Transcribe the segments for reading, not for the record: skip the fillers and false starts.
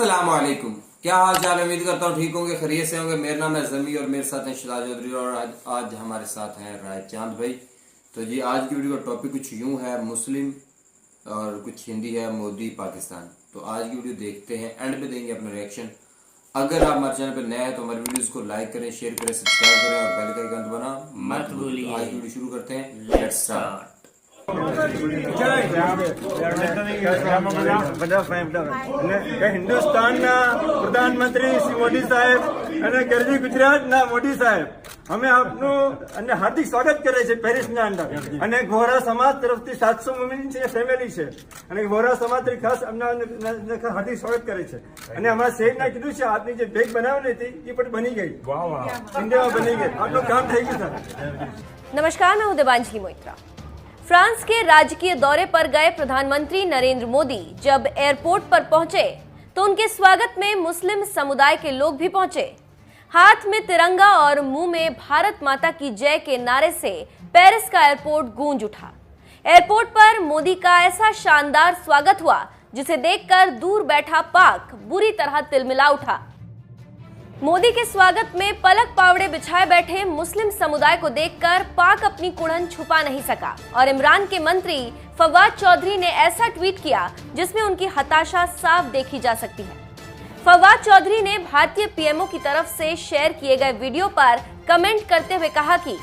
अस्सलामुअलैकुम। क्या हाल चाल है? उम्मीद करता हूँ ठीक होंगे, खैरियत से होंगे। मेरा नाम है जमी और मेरे साथ हैं शिदात चौधरी और आज हमारे साथ हैं राय चांद भाई। तो जी आज की वीडियो का टॉपिक कुछ यूं है, मुस्लिम और कुछ हिंदी है, मोदी पाकिस्तान। तो आज की वीडियो देखते हैं, एंड पे देंगे अपना रिएक्शन। अगर आप हमारे चैनल पर नए हैं तो हमारे वीडियोस को लाइक करें, शेयर करें, सब्सक्राइब करें और बेल का आइकन दबाना मत भूलिए। आज की वीडियो शुरू करते हैं, लेट्स स्टार्ट। હિન્દુસ્તાનના પ્રધાનમંત્રી શ્રી મોદી સાહેબ અને ગરવી ગુજરાતના મોદી સાહેબ અમે આપનું અને હાર્દિક સ્વાગત કરે છે પેરિસના અંદર અને વોરા સમાજ તરફથી 700 વુમેન છે ફેમિલી છે અને વોરા સમાજ તરફથી ખાસ અમને હાર્દિક સ્વાગત કરે છે અને અમારા શહેરના કીધું છે આપની જે બેગ બનાવવાની હતી એ પણ બની ગઈ। વાહ વાહ, ઇન્ડિયામાં બની ગઈ, આપનું કામ થઈ ગયું સર। नमस्कार, मैं हूं देवांजलि मोइत्रा। फ्रांस के राजकीय दौरे पर गए प्रधानमंत्री नरेंद्र मोदी जब एयरपोर्ट पर पहुंचे तो उनके स्वागत में मुस्लिम समुदाय के लोग भी पहुंचे। हाथ में तिरंगा और मुंह में भारत माता की जय के नारे से पेरिस का एयरपोर्ट गूंज उठा। एयरपोर्ट पर मोदी का ऐसा शानदार स्वागत हुआ जिसे देखकर दूर बैठा पाक बुरी तरह तिलमिला उठा। मोदी के स्वागत में पलक पावड़े बिछाए बैठे मुस्लिम समुदाय को देखकर पाक अपनी कुड़न छुपा नहीं सका और इमरान के मंत्री फवाद चौधरी ने ऐसा ट्वीट किया जिसमें उनकी हताशा साफ देखी जा सकती है। फवाद चौधरी ने भारतीय पीएमओ की तरफ से शेयर किए गए वीडियो पर कमेंट करते हुए कहा कि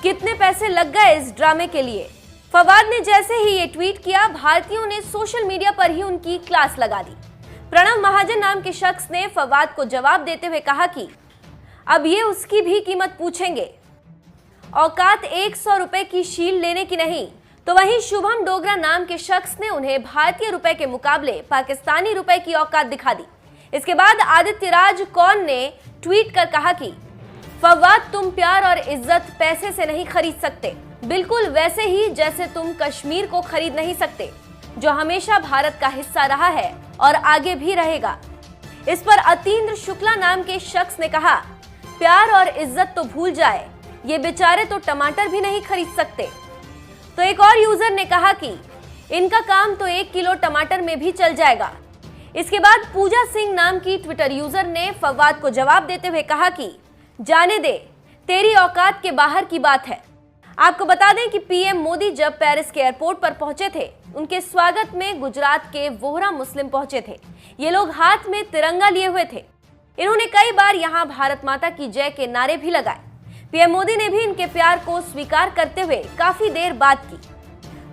कितने पैसे लग गए इस ड्रामे के लिए। फवाद ने जैसे ही ये ट्वीट किया, भारतीयों ने सोशल मीडिया पर ही उनकी क्लास लगा दी। प्रणव महाजन नाम के शख्स ने फवाद को जवाब देते हुए कहा कि अब ये उसकी भी कीमत पूछेंगे, औकात 100 रुपए की शील लेने की नहीं। तो वहीं शुभम डोगरा नाम के शख्स ने उन्हें भारतीय रुपए के मुकाबले पाकिस्तानी रुपए की औकात दिखा दी। इसके बाद आदित्य राज कौन ने ट्वीट कर कहा कि फवाद, तुम प्यार और इज्जत पैसे से नहीं खरीद सकते, बिल्कुल वैसे ही जैसे तुम कश्मीर को खरीद नहीं सकते जो हमेशा भारत का हिस्सा रहा है और आगे भी रहेगा। इस पर अतीन्द्र शुक्ला नाम के शख्स ने कहा, प्यार और इज्जत तो भूल जाए, ये बेचारे तो टमाटर भी नहीं खरीद सकते। तो एक और यूजर ने कहा कि इनका काम तो 1 किलो टमाटर में भी चल जाएगा। इसके बाद पूजा सिंह नाम की ट्विटर यूजर ने फवाद को जवाब देते हुए कहा कि जाने दे, तेरी औकात के बाहर की बात है। आपको बता दें कि पीएम मोदी जब पेरिस के एयरपोर्ट पर पहुंचे थे, उनके स्वागत में गुजरात के वोहरा मुस्लिम पहुंचे थे। ये लोग हाथ में तिरंगा लिए हुए थे। इन्होंने कई बार यहां भारत माता की जय के नारे भी लगाए। पीएम मोदी ने भी इनके प्यार को स्वीकार करते हुए काफी देर बात की।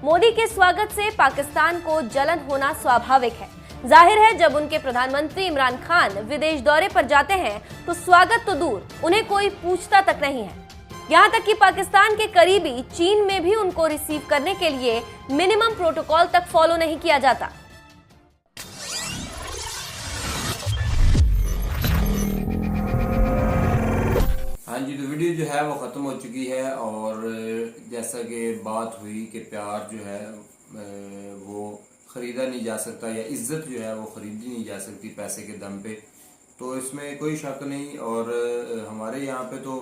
मोदी के स्वागत से पाकिस्तान को जलन होना स्वाभाविक है। जाहिर है, जब उनके प्रधानमंत्री इमरान खान विदेश दौरे पर जाते हैं तो स्वागत तो दूर, उन्हें कोई पूछता तक नहीं है। यहाँ तक कि पाकिस्तान के करीबी चीन में भी उनको रिसीव करने के लिए मिनिमम प्रोटोकॉल तक फॉलो नहीं किया जाता। हाँ जी, तो वीडियो जो है वो ख़त्म हो चुकी है और जैसा कि बात हुई कि प्यार जो है वो ख़रीदा नहीं जा सकता या इज़्ज़त जो है वो ख़रीदी नहीं जा सकती पैसे के दम पे, तो इसमें कोई शक नहीं। और हमारे यहाँ पे तो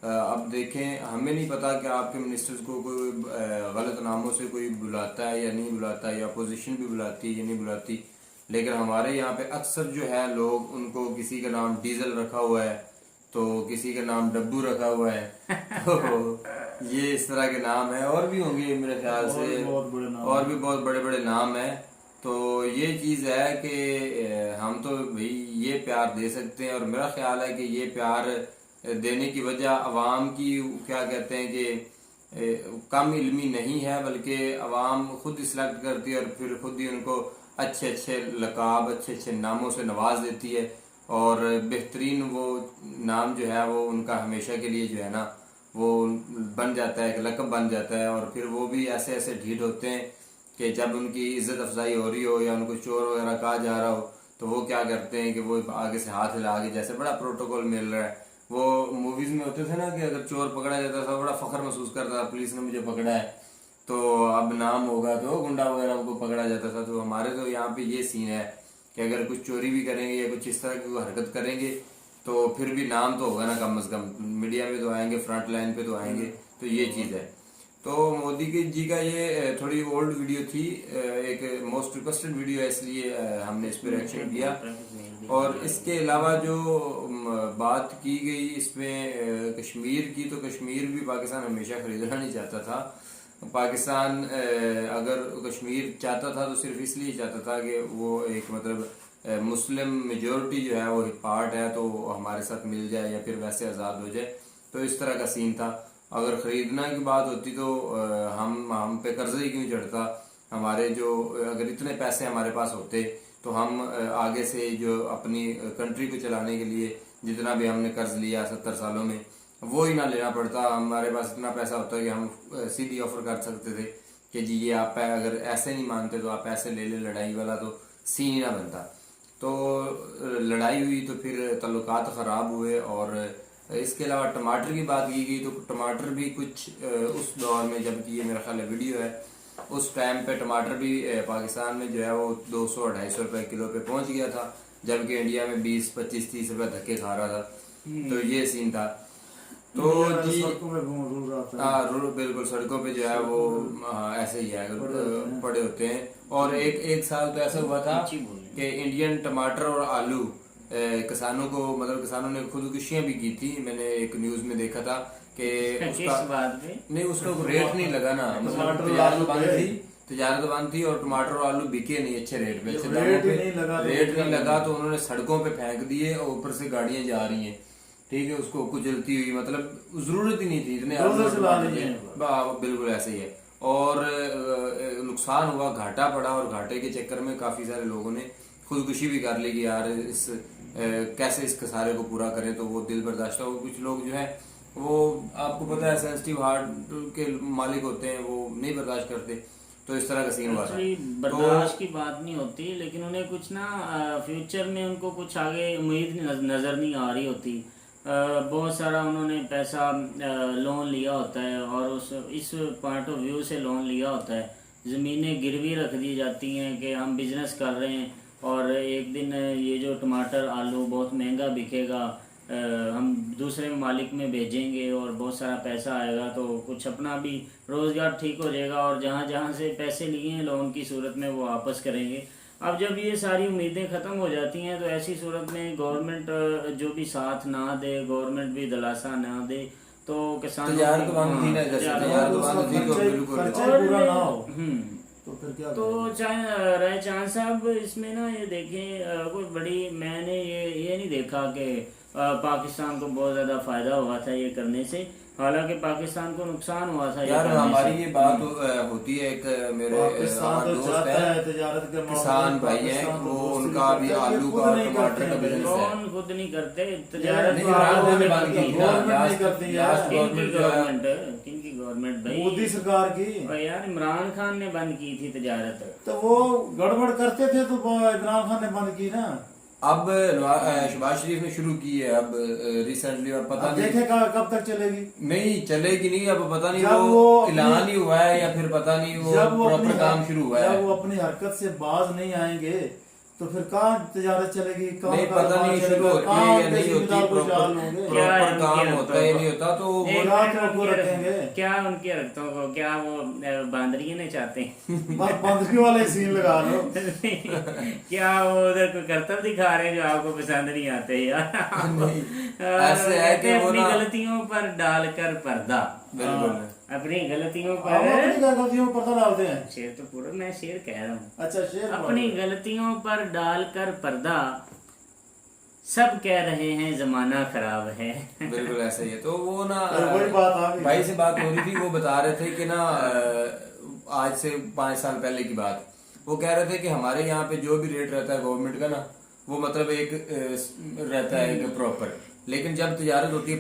अब देखें, हमें नहीं पता कि आपके मिनिस्टर्स को कोई गलत नामों से कोई बुलाता है या नहीं बुलाता, या अपोजिशन भी बुलाती है या नहीं बुलाती, लेकिन हमारे यहाँ पे अक्सर जो है लोग उनको किसी का नाम डीजल रखा हुआ है तो किसी का नाम डब्बू रखा हुआ है तो ये इस तरह के नाम है, और भी होंगे मेरे ख्याल से, और भी बहुत बड़े बड़े नाम हैं। तो ये चीज़ है कि हम तो भाई ये प्यार दे सकते हैं, और मेरा ख्याल है कि ये प्यार देने की वजह अवाम की, क्या कहते हैं कि कम इल्मी नहीं है, बल्कि अवाम खुद ही सिलेक्ट करती है और फिर खुद ही उनको अच्छे अच्छे लकाब, अच्छे अच्छे नामों से नवाज देती है, और बेहतरीन वो नाम जो है वो उनका हमेशा के लिए जो है ना वो बन जाता है, एक लक़ब बन जाता है। और फिर वो भी ऐसे ऐसे ढीठ होते हैं कि जब उनकी इज्जत अफजाई हो रही हो या उनको चोर वगैरह कहा जा रहा हो तो वो क्या करते हैं कि वो आगे से हाथ हिला के, जैसे बड़ा प्रोटोकॉल मिल रहा है, वो मूवीज में होते थे ना कि अगर चोर पकड़ा जाता था बड़ा फख्र महसूस करता था, पुलिस ने मुझे पकड़ा है, तो अब नाम होगा तो गुंडा वगैरह को पकड़ा जाता था। तो हमारे तो यहाँ पे ये सीन है कि अगर कुछ चोरी भी करेंगे या कुछ इस तरह की हरकत करेंगे तो फिर भी नाम तो होगा ना, कम से कम मीडिया में तो आएंगे, फ्रंट लाइन पे तो आएंगे। तो ये चीज़ है। तो मोदी जी का ये थोड़ी ओल्ड वीडियो थी, एक मोस्ट रिक्वेस्टेड वीडियो है, इसलिए हमने इस पर रिएक्शन किया। और इसके अलावा जो बात की गई इसमें कश्मीर की, तो कश्मीर भी पाकिस्तान हमेशा खरीदना नहीं चाहता था। पाकिस्तान अगर कश्मीर चाहता था तो सिर्फ इसलिए चाहता था कि वो एक मतलब मुस्लिम मेजोरिटी जो है वो पार्ट है तो हमारे साथ मिल जाए या फिर वैसे आज़ाद हो जाए, तो इस तरह का सीन था। अगर ख़रीदना की बात होती तो हम पे कर्जा ही क्यों चढ़ता। हमारे जो अगर इतने पैसे हमारे पास होते तो हम आगे से जो अपनी कंट्री को चलाने के लिए जितना भी हमने कर्ज लिया 70 सालों में वो ही ना लेना पड़ता। हमारे पास इतना पैसा होता कि हम सीधी ऑफर कर सकते थे कि जी ये आप अगर ऐसे नहीं मानते तो आप ऐसे ले ले, लड़ाई वाला तो सीन ही ना बनता। तो लड़ाई हुई तो फिर ताल्लुकात ख़राब हुए। और इसके अलावा टमाटर की बात की गई तो टमाटर भी कुछ उस दौर में, जबकि ये मेरा ख्याल है वीडियो है, उस टाइम पे टमाटर भी पाकिस्तान में जो है वो 200-250 रुपए किलो पे पहुंच गया था, जबकि इंडिया में 20, 25, 30 रुपए धक्के खा रहा था। तो ये सीन था। तो जी हाँ, बिल्कुल सड़कों पे जो है वो ऐसे ही है, पड़े होते हैं। और एक साल तो ऐसा हुआ था कि इंडियन टमाटर और आलू किसानों को, मतलब किसानों ने खुदकुशियां भी की थी। मैंने एक न्यूज में देखा था कि उसका नहीं, उसका रेट नहीं लगा ना, मतलब तजारत बंद थी और टमाटर और आलू बिके नहीं अच्छे रेट पे, अच्छे दामों पे रेट नहीं लगा तो उन्होंने सड़कों पे फेंक दिए और ऊपर से गाड़ियां जा रही हैं, ठीक है, उसको कुचलती हुई, मतलब जरूरत ही नहीं थी इतने बिल्कुल ऐसे ही है। और नुकसान हुआ, घाटा पड़ा और घाटे के चक्कर में काफी सारे लोगों ने खुदकुशी भी कर ली कि यार इस कैसे इस खसारे को पूरा करें, तो वो दिल बर्दाश्त हो। कुछ लोग जो है वो आपको पता है सेंसिटिव हार्ट के मालिक होते हैं, वो नहीं बर्दाश्त करते, तो इस तरह का सीन हुआ था। बर्दाश्त की बात नहीं होती, लेकिन उन्हें कुछ ना फ्यूचर में उनको कुछ आगे उम्मीद नजर नहीं आ रही होती। बहुत सारा उन्होंने पैसा लोन लिया होता है और इस पॉइंट ऑफ व्यू से लोन लिया होता है। ज़मीनें गिरवी रख दी जाती हैं कि हम बिजनेस कर रहे हैं और एक दिन ये जो टमाटर आलू बहुत महंगा बिकेगा, हम दूसरे ममालिक में भेजेंगे और बहुत सारा पैसा आएगा, तो कुछ अपना भी रोज़गार ठीक हो जाएगा और जहाँ जहाँ से पैसे लिए हैं लोन की सूरत में वो वापस करेंगे। अब जब ये सारी उम्मीदें ख़त्म हो जाती हैं तो ऐसी सूरत में गवर्नमेंट जो भी साथ ना दे, गवर्नमेंट भी दिलासा ना दे, तो किसानों तो चाहे चांद साहब इसमें ना ये देखें कोई बड़ी, मैंने ये नहीं देखा कि पाकिस्तान को बहुत ज़्यादा फ़ायदा हुआ था ये करने से, हालांकि पाकिस्तान को नुकसान हुआ था। यार हमारी ये बात होती है, एक मेरे दोस्त है किसान भाई है, वो उनका अभी आलू का टमाटर का बिजनेस है। कौन खुद नहीं करते तजारत, किनकी गवर्नमेंट भाई? मोदी सरकार की। यार इमरान खान ने बंद की थी तजारत, तो वो गड़बड़ करते थे तो इमरान खान ने बंद की ना। अब शहबाज शरीफ ने शुरू की है अब रिसेंटली, और पता नहीं देखेगा कब तक चलेगी। नहीं चलेगी नहीं, अब पता नहीं वो ऐलान ही हुआ है या फिर पता नहीं वो प्रॉपर काम शुरू हुआ है। जब वो अपनी हरकत से बाज नहीं आएंगे तो फिर कहाँ तजारत चलेगी, नहीं पता नहीं शुरू होती है या नहीं होती, प्रॉपर काम होता है नहीं होता, तो वो रखेंगे क्या उनकी हरकतों को, क्या वो बांदरिये ने चाहते हैं बांदरी वाले सीन लगा लो क्या वो उधर कोई करतब दिखा रहे हैं जो आपको पसंद नहीं आते यार। ऐसे है कि अपनी गलतियों पर डालकर पर्दा, बिल्कुल अपनी गलतियों पर पर्दा डालते हैं। शेर तो पूरा मैं शेर कह रहा हूँ। अच्छा शेर। अपनी गलतियों पर डालकर पर्दा, सब कह रहे हैं जमाना खराब है। बिल्कुल ऐसा ही है। तो वो ना वही बात आ गई, भाई से बात हो रही थी, वो बता रहे थे कि ना आज से 5 साल पहले की बात, वो कह रहे थे कि हमारे यहाँ पे जो भी रेट रहता है गवर्नमेंट का ना, वो मतलब एक रहता है एक प्रॉपर, लेकिन जब तजारत होती है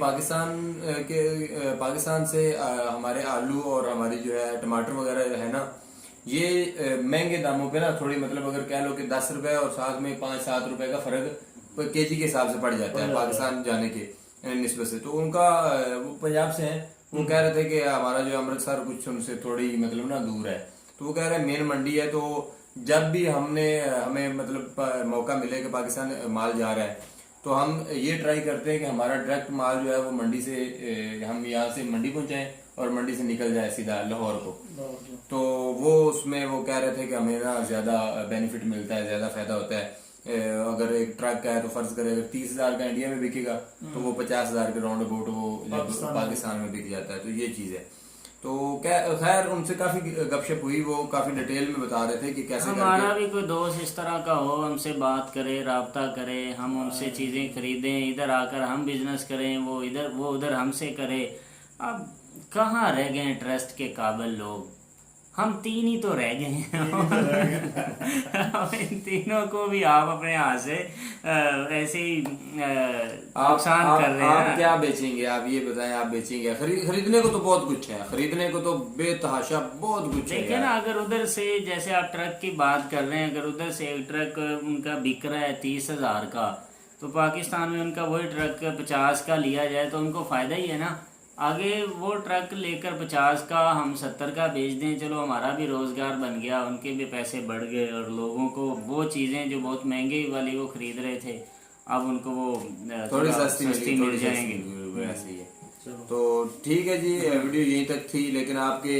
पाकिस्तान से हमारे आलू और हमारी जो है टमाटर वगैरह है ना, ये महंगे दामों पे ना थोड़ी, मतलब अगर कह लो कि 10 रुपए और साथ में 5-7 रुपए का फर्क केजी के हिसाब से पड़ जाता है पाकिस्तान जाने के निस्बत से। तो उनका वो पंजाब से हैं, वो कह रहे थे कि हमारा जो अमृतसर कुछ उनसे थोड़ी मतलब ना दूर है, तो वो कह रहे हैं मेन मंडी है, तो जब भी हमें मतलब मौका मिले कि पाकिस्तान माल जा रहा है तो हम ये ट्राई करते हैं कि हमारा डायरेक्ट माल जो है वो मंडी से हम यहाँ से मंडी पहुंचाएं और मंडी से निकल जाए सीधा लाहौर को। तो वो उसमें वो कह रहे थे कि हमें ना ज्यादा बेनिफिट मिलता है, ज्यादा फायदा होता है। अगर एक ट्रक का है तो फर्ज करें अगर 30,000 का इंडिया में बिकेगा तो वो 50,000 के राउंड अबाउट वो पाकिस्तान में बिक जाता है। तो ये चीज है। तो खैर उनसे काफी गपशप हुई, वो काफी डिटेल में बता रहे थे कि कैसे हमारा भी कोई दोस्त इस तरह का हो, हमसे बात करे, राब्ता करे, हम उनसे चीजें खरीदें, इधर आकर हम बिजनेस करें, वो उधर हमसे करे। अब कहाँ रह गए ट्रस्ट के काबिल लोग? हम तीन ही तो रह गए हैं। इन तीनों को भी आप अपने हाथ से ऐसे ही नुकसान कर रहे हैं। आप क्या बेचेंगे? आप ये बताएं, आप बेचेंगे? खरीदने को तो बहुत कुछ है, खरीदने को तो बेतहाशा बहुत कुछ है। देखिए ना, अगर उधर से जैसे आप ट्रक की बात कर रहे हैं, अगर उधर से एक ट्रक उनका बिक रहा है 30,000 का, तो पाकिस्तान में उनका वही ट्रक 50 का लिया जाए तो उनको फायदा ही है ना। आगे वो ट्रक लेकर 50 का हम 70 का बेच दें, चलो हमारा भी रोजगार बन गया, उनके भी पैसे बढ़ गए और लोगों को वो चीजें जो बहुत महंगे वाली वो खरीद रहे थे अब उनको वो थोड़ी सस्ती मिल जाएंगी। ऐसे ही है। तो ठीक है जी, वीडियो यहीं तक थी, लेकिन आपके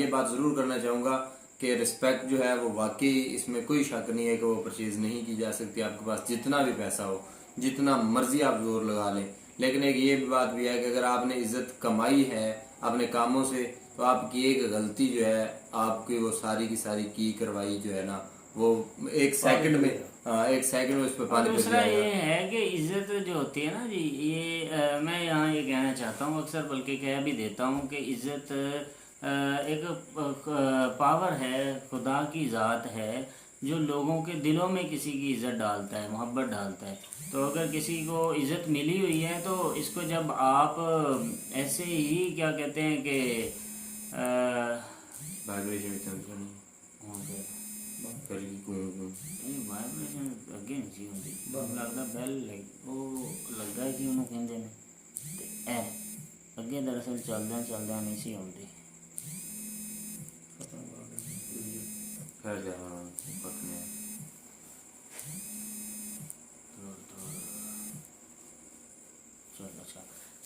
ये बात जरूर करना चाहूंगा कि रिस्पेक्ट जो है वो वाकई, इसमें कोई शक नहीं है कि वो परचेज नहीं की जा सकती। आपके पास जितना भी पैसा हो, जितना मर्जी आप जोर लगा लें, लेकिन एक ये भी बात भी है कि अगर आपने इज्जत कमाई है अपने कामों से, तो आपकी एक गलती जो है आपकी वो सारी की सारी की करवाई जो है ना, वो एक सेकंड में उस पर पानी फिर दूसरा जाएगा। ये है कि इज्जत जो होती है ना जी, ये मैं यहाँ ये कहना चाहता हूँ, अक्सर बल्कि कह भी देता हूँ कि इज्जत एक पावर है, खुदा की ज़ात है जो लोगों के दिलों में किसी की इज्जत डालता है, मोहब्बत डालता है। तो अगर किसी को इज्जत मिली हुई है तो इसको जब आप ऐसे ही क्या कहते हैं कि वाइब्रेशन अगे नहीं होती, लगता बैल वो लगता है कि उन्होंने कहते हैं ए अगे दरअसल चलदा नहीं सी होती।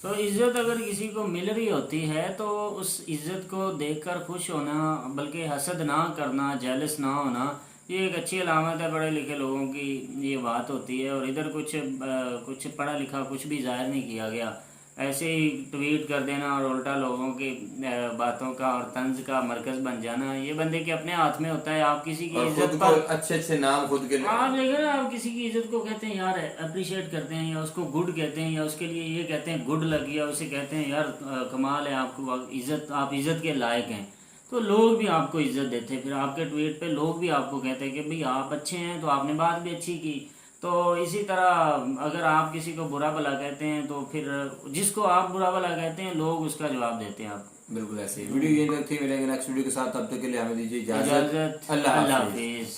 तो इज्जत अगर किसी को मिल रही होती है तो उस इज्जत को देखकर खुश होना, बल्कि हसद ना करना, जेलस ना होना, ये एक अच्छी अलामत है बड़े लिखे लोगों की। ये बात होती है। और इधर कुछ पढ़ा लिखा कुछ भी जाहिर नहीं किया गया, ऐसे ही ट्वीट कर देना और उल्टा लोगों की बातों का और तंज का मरकज बन जाना, ये बंदे के अपने हाथ में होता है। आप किसी की इज्जत पर अच्छे नाम खुद के आप देखें ना, आप किसी की इज्जत को कहते हैं यार अप्रिशिएट करते हैं, या उसको गुड कहते हैं, या उसके लिए ये कहते हैं गुड लगी, या उसे कहते हैं यार कमाल है, आपको इज्जत, आप इज्जत के लायक हैं, तो लोग भी आपको इज्जत देते हैं। फिर आपके ट्वीट पे लोग भी आपको कहते हैं कि भाई आप अच्छे हैं, तो आपने बात भी अच्छी की। तो इसी तरह अगर आप किसी को बुरा भला कहते हैं तो फिर जिसको आप बुरा भला कहते हैं लोग उसका जवाब देते हैं आपको। बिल्कुल ऐसे ही। वीडियो ये तक थी, मिलेंगे नेक्स्ट वीडियो के साथ, तब तक के लिए हमें दीजिए इजाजत। अल्लाह हाफिज।